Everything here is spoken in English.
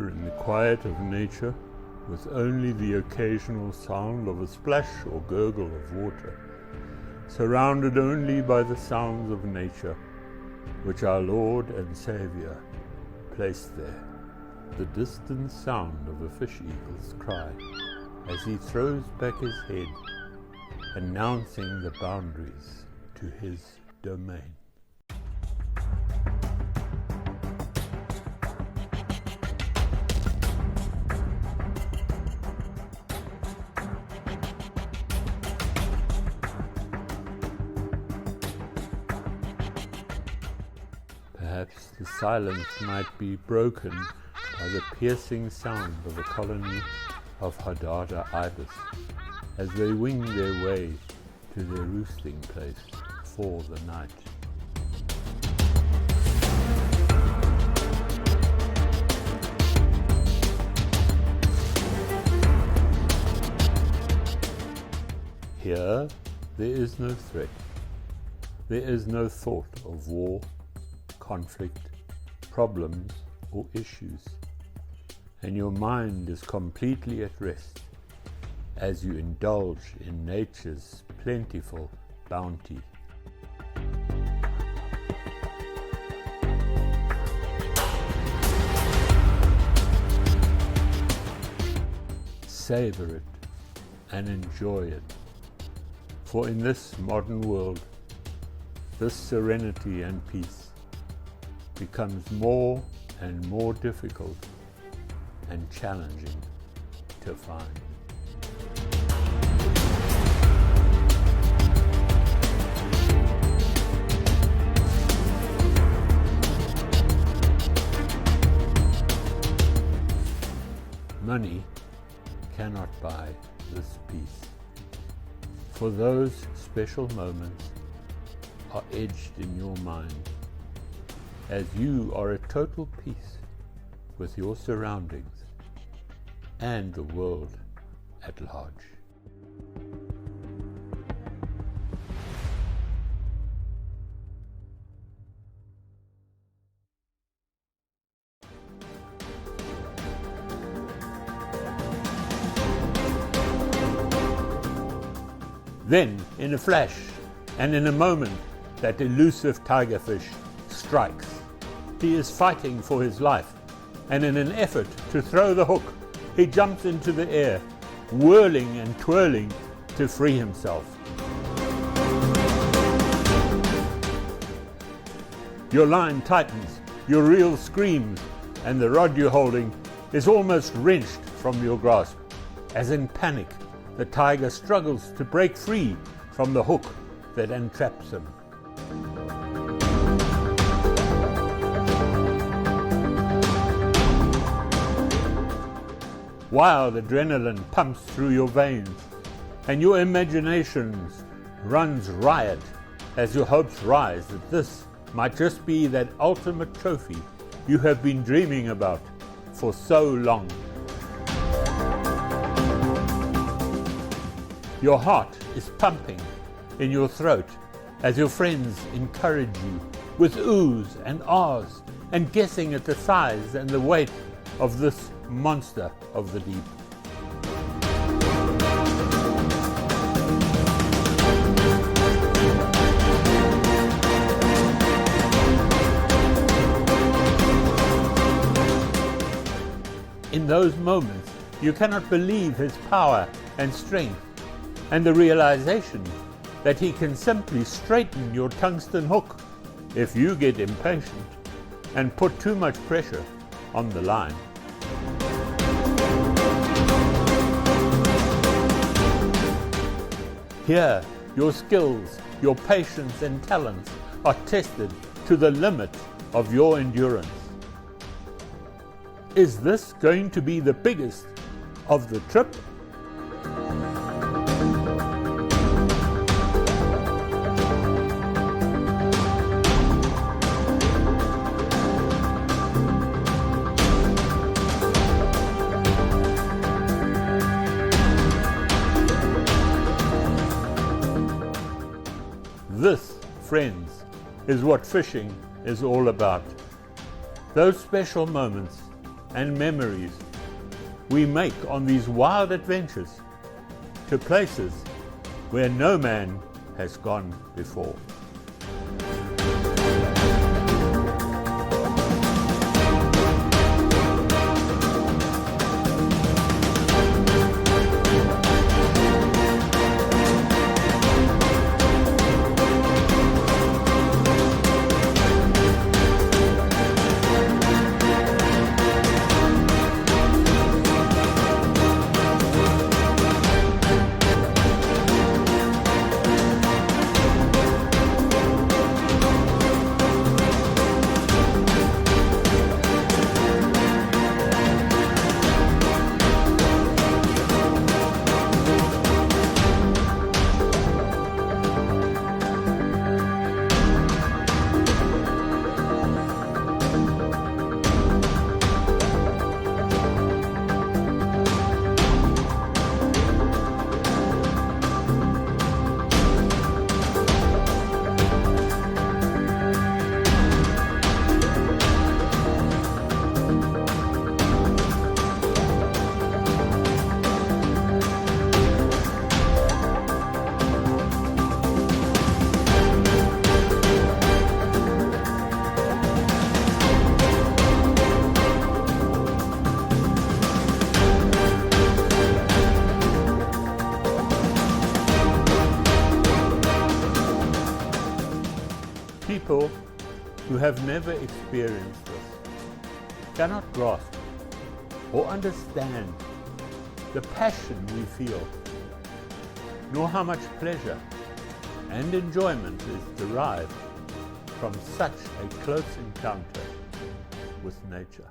here in the quiet of nature, with only the occasional sound of a splash or gurgle of water, surrounded only by the sounds of nature, which our Lord and Saviour placed there. The distant sound of a fish eagle's cry as he throws back his head, announcing the boundaries to his domain. Perhaps the silence might be broken by the piercing sound of a colony of Hadada Ibis as they wing their way to their roosting place for the night. Here there is no threat, there is no thought of war, conflict, problems or issues, and your mind is completely at rest as you indulge in nature's plentiful bounty. Savour it and enjoy it, for in this modern world, this serenity and peace becomes more and more difficult and challenging to find. Money cannot buy this peace, for those special moments are etched in your mind as you are at total peace with your surroundings and the world at large. Then, in a flash and in a moment, that elusive tigerfish strikes. He is fighting for his life, and in an effort to throw the hook, he jumps into the air, whirling and twirling to free himself. Your line tightens, your reel screams, and the rod you're holding is almost wrenched from your grasp. As in panic, the tiger struggles to break free from the hook that entraps him. Wild adrenaline pumps through your veins, and your imagination runs riot as your hopes rise that this might just be that ultimate trophy you have been dreaming about for so long. Your heart is pumping in your throat as your friends encourage you with oohs and ahs and guessing at the size and the weight of this monster of the deep. In those moments, you cannot believe his power and strength, and the realization that he can simply straighten your tungsten hook if you get impatient and put too much pressure on the line. Here, your skills, your patience and talents are tested to the limit of your endurance. Is this going to be the biggest of the trip? This, friends, is what fishing is all about. Those special moments and memories we make on these wild adventures to places where no man has gone before. People who have never experienced this cannot grasp or understand the passion we feel, nor how much pleasure and enjoyment is derived from such a close encounter with nature.